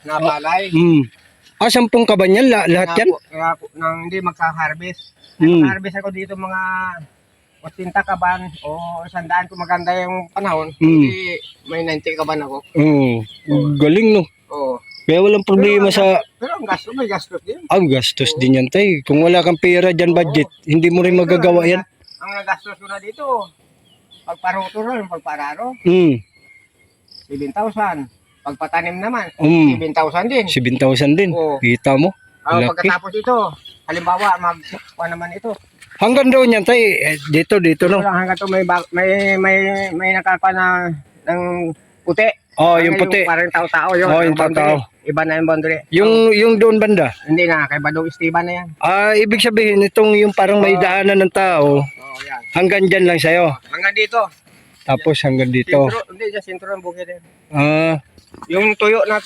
na palay. Ah, 10 kaban yan, lahat yan? Kaya nang hindi magka-harvest. Mm. Harvest ako dito mga 80 kaban o 100 kung maganda yung panahon. Mm. Hindi may 90 kaban ako. Galing no. Oo. Kaya walang problema sa... Pero ang gasto, may gastos din. Ang gastos din yan tay. Kung wala kang pera dyan budget, hindi mo rin magagawa yan. Ang nagastos ko na dito, pagparuto rin, pagpararo, 7,000. Pagpatanim naman, 7,000 din. 7,000 din. Oo. Kita mo. Laki. Pagkatapos ito, halimbawa, magkuha naman ito. Hanggang doon yan tay. Dito no. Hanggang to may nakapa na ng puti. Yung puti. Parang tao-tao yun. Yung tao-tao. Iba na yung boundary. Yung doon banda. Hindi na, kay Badong Esteban na yan. Ibig sabihin itong yung parang may daanan ng tao. Yan. Hanggang dyan lang sa'yo. Hanggang dito. Tapos hanggang dito. Hindi, dyan sentro ng bukid yan. Ah. Yung tuyo na